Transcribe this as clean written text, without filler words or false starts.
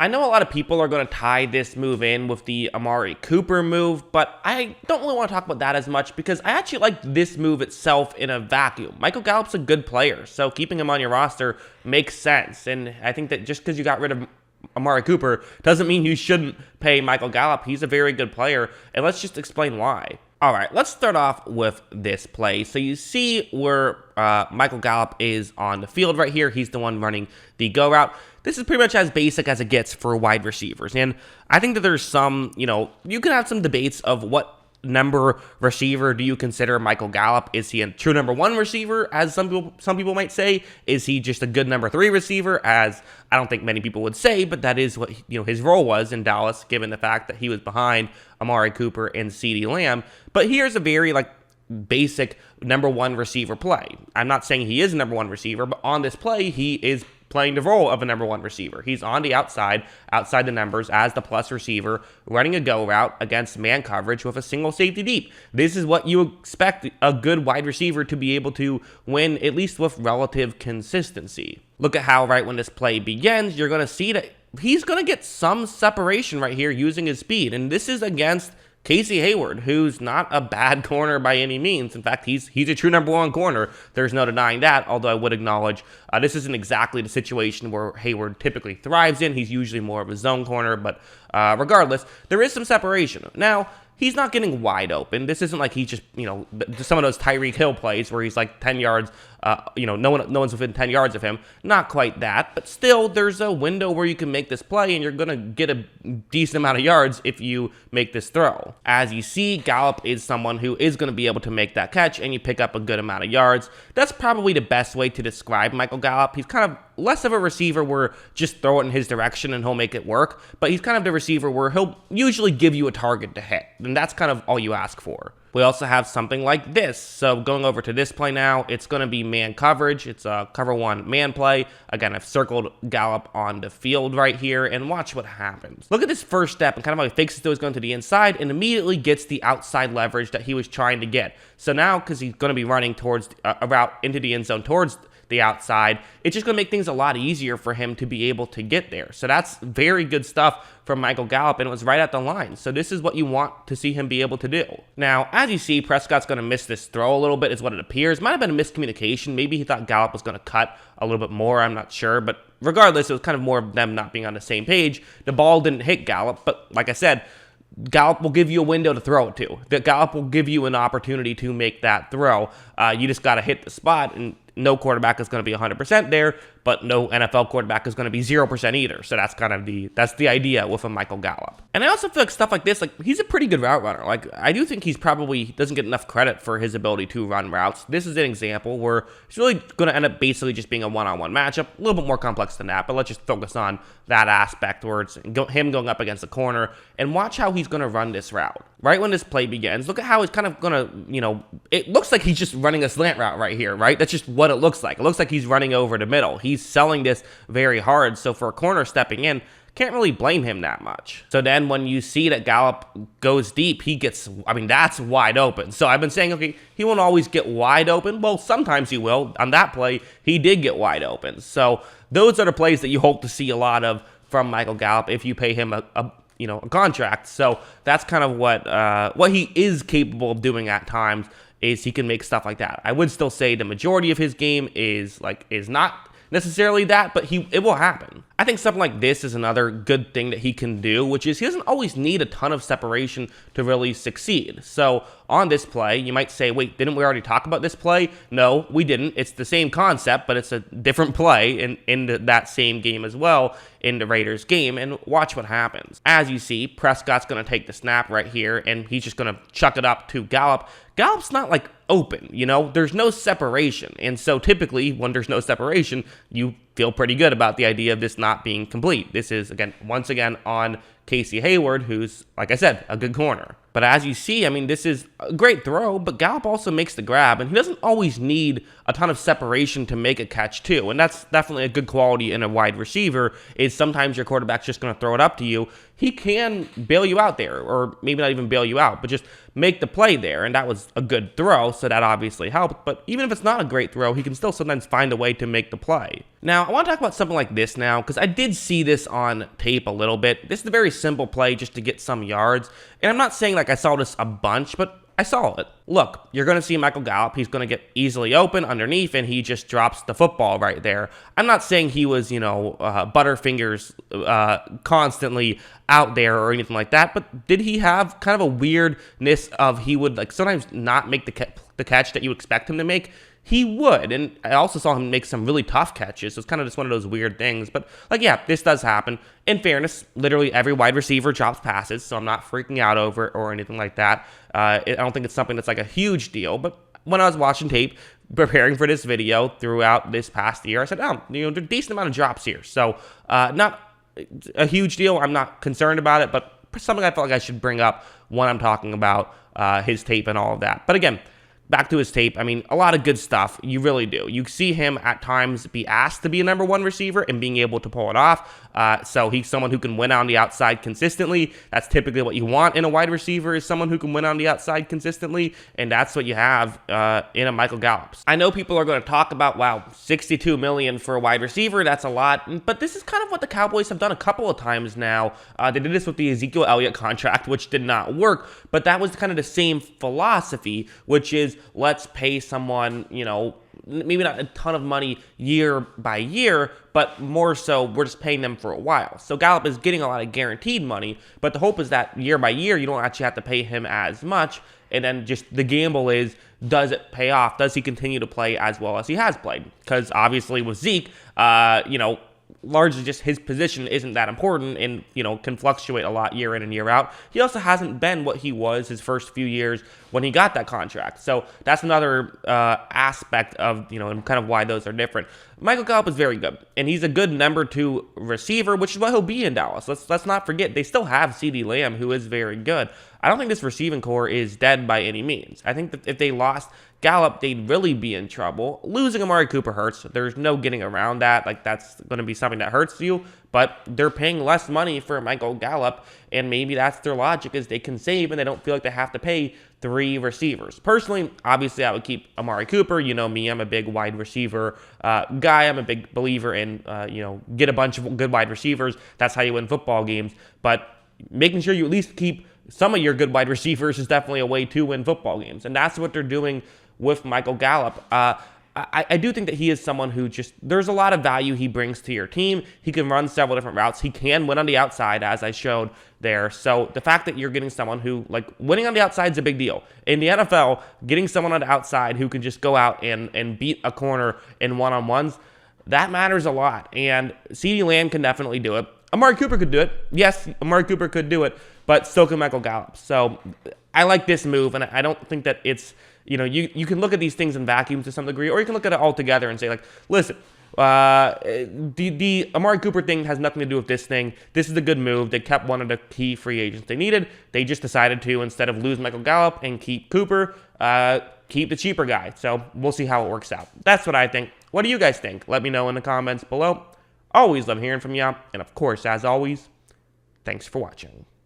I know a lot of people are going to tie this move in with the Amari Cooper move, but I don't really want to talk about that as much because I actually like this move itself in a vacuum. Michael Gallup's a good player, so keeping him on your roster makes sense. And I think that just because you got rid of Amari Cooper doesn't mean you shouldn't pay Michael Gallup. He's a very good player, and let's just explain why. All right, let's start off with this play. So you see where Michael Gallup is on the field right here. He's the one running the go route. This is pretty much as basic as it gets for wide receivers. And I think that there's some, you can have some debates of what number receiver do you consider Michael Gallup? Is he a true number one receiver, as some people might say? Is he just a good number three receiver, as I don't think many people would say, but that is what his role was in Dallas, given the fact that he was behind Amari Cooper and CeeDee Lamb. But here's a very basic number one receiver play. I'm not saying he is a number one receiver, but on this play, he is playing the role of a number one receiver. He's on the outside the numbers as the plus receiver, running a go route against man coverage with a single safety deep. This is what you expect a good wide receiver to be able to win, at least with relative consistency. Look at how right when this play begins, you're going to see that he's going to get some separation right here using his speed, and this is against Casey Hayward, who's not a bad corner by any means. In fact, he's a true number one corner. There's no denying that, although I would acknowledge this isn't exactly the situation where Hayward typically thrives in. He's usually more of a zone corner, but regardless, there is some separation. Now, he's not getting wide open. This isn't like he just, some of those Tyreek Hill plays where he's 10 yards, no one's within 10 yards of him. Not quite that, but still there's a window where you can make this play and you're going to get a decent amount of yards if you make this throw. As you see, Gallup is someone who is going to be able to make that catch and you pick up a good amount of yards. That's probably the best way to describe Michael Gallup. He's kind of less of a receiver where just throw it in his direction and he'll make it work, but he's kind of the receiver where he'll usually give you a target to hit, and that's kind of all you ask for. We also have something like this. So going over to this play now, it's going to be man coverage. It's a cover one man play. Again, I've circled Gallup on the field right here, and watch what happens. Look at this first step and kind of how he fakes it, he's going to the inside and immediately gets the outside leverage that he was trying to get. So now, because he's going to be running towards a route into the end zone towards the outside, it's just going to make things a lot easier for him to be able to get there. So that's very good stuff from Michael Gallup, and it was right at the line. So this is what you want to see him be able to do. Now, as you see, Prescott's going to miss this throw a little bit is what it appears. Might have been a miscommunication. Maybe he thought Gallup was going to cut a little bit more. I'm not sure, but regardless, it was kind of more of them not being on the same page. The ball didn't hit Gallup, but like I said, Gallup will give you a window to throw it to. That Gallup will give you an opportunity to make that throw. You just got to hit the spot, and no quarterback is going to be 100% there, but no NFL quarterback is going to be 0% either. So that's kind of the idea with a Michael Gallup. And I also feel like stuff like this, he's a pretty good route runner. I do think he's probably doesn't get enough credit for his ability to run routes. This is an example where he's really going to end up basically just being a one-on-one matchup, a little bit more complex than that, but let's just focus on that aspect where it's him going up against the corner, and watch how he's going to run this route. Right when this play begins, look at how he's kind of going to, it looks like he's just running a slant route right here, right? That's just what it looks like. It looks like he's running over the middle. He's selling this very hard, so for a corner stepping in, can't really blame him that much. So then when you see that Gallup goes deep, that's wide open. So I've been saying, okay, he won't always get wide open. Well, sometimes he will. On that play, he did get wide open. So those are the plays that you hope to see a lot of from Michael Gallup if you pay him a contract. So that's kind of what he is capable of doing at times, is he can make stuff like that. I would still say the majority of his game is not necessarily that, but it will happen. I think something like this is another good thing that he can do, which is he doesn't always need a ton of separation to really succeed. So on this play, you might say, wait, didn't we already talk about this play? No, we didn't. It's the same concept, but it's a different play in that same game as well, in the Raiders game, and watch what happens. As you see, Prescott's going to take the snap right here, and he's just going to chuck it up to Gallup. Gallup's not open, there's no separation. And so typically when there's no separation, you feel pretty good about the idea of this not being complete. This is, once again, on Casey Hayward, who's, like I said, a good corner. But as you see, this is a great throw, but Gallup also makes the grab, and he doesn't always need a ton of separation to make a catch too. And that's definitely a good quality in a wide receiver, is sometimes your quarterback's just going to throw it up to you. He can bail you out there, or maybe not even bail you out, but just make the play there. And that was a good throw, so that obviously helped. But even if it's not a great throw, he can still sometimes find a way to make the play. Now, I want to talk about something like this now, because I did see this on tape a little bit. This is a very simple play just to get some yards, and I'm not saying like I saw this a bunch, but I saw it. Look, you're going to see Michael Gallup. He's going to get easily open underneath, and he just drops the football right there. I'm not saying he was, Butterfingers constantly out there or anything like that, but did he have kind of a weirdness of he would like sometimes not make the catch that you expect him to make? He would, and I also saw him make some really tough catches, so it's kind of just one of those weird things, but, yeah, this does happen. In fairness, literally every wide receiver drops passes, so I'm not freaking out over it or anything like that. I don't think it's something that's, like, a huge deal, but when I was watching tape, preparing for this video throughout this past year, I said, there's a decent amount of drops here, so not a huge deal. I'm not concerned about it, but something I felt like I should bring up when I'm talking about his tape and all of that. But again, back to his tape, I mean, a lot of good stuff. You really do. You see him at times be asked to be a number one receiver and being able to pull it off. So he's someone who can win on the outside consistently. That's typically what you want in a wide receiver, is someone who can win on the outside consistently. And that's what you have in a Michael Gallup. I know people are going to talk about, wow, $62 million for a wide receiver. That's a lot. But this is kind of what the Cowboys have done a couple of times now. They did this with the Ezekiel Elliott contract, which did not work. But that was kind of the same philosophy, which is, let's pay someone, maybe not a ton of money year by year, but more so we're just paying them for a while. So Gallup is getting a lot of guaranteed money, but the hope is that year by year you don't actually have to pay him as much. And then just the gamble is, does it pay off? Does he continue to play as well as he has played? Because obviously with Zeke, largely just his position isn't that important and, can fluctuate a lot year in and year out. He also hasn't been what he was his first few years when he got that contract. So that's another aspect of, and kind of why those are different. Michael Gallup is very good, and he's a good number 2 receiver, which is what he'll be in Dallas. Let's not forget, they still have CeeDee Lamb, who is very good. I don't think this receiving core is dead by any means. I think that if they lost Gallup, they'd really be in trouble. Losing Amari Cooper hurts. There's no getting around that. Like, that's going to be something that hurts you, but they're paying less money for Michael Gallup, and maybe that's their logic, is they can save and they don't feel like they have to pay 3 receivers. Personally, obviously, I would keep Amari Cooper. You know me, I'm a big wide receiver guy. I'm a big believer in, get a bunch of good wide receivers. That's how you win football games. But making sure you at least keep some of your good wide receivers is definitely a way to win football games. And that's what they're doing with Michael Gallup. I do think that he is someone who there's a lot of value he brings to your team. He can run several different routes. He can win on the outside, as I showed there. So the fact that you're getting someone who, winning on the outside is a big deal. In the NFL, getting someone on the outside who can just go out and beat a corner in one-on-ones, that matters a lot. And CeeDee Lamb can definitely do it. Amari Cooper could do it. Yes, Amari Cooper could do it, but so can Michael Gallup. So I like this move, and I don't think that it's, you can look at these things in vacuums to some degree, or you can look at it all together and say, listen, the Amari Cooper thing has nothing to do with this thing. This is a good move. They kept one of the key free agents they needed. They just decided to, instead of lose Michael Gallup and keep Cooper, keep the cheaper guy. So we'll see how it works out. That's what I think. What do you guys think? Let me know in the comments below. Always love hearing from you. And of course, as always, thanks for watching.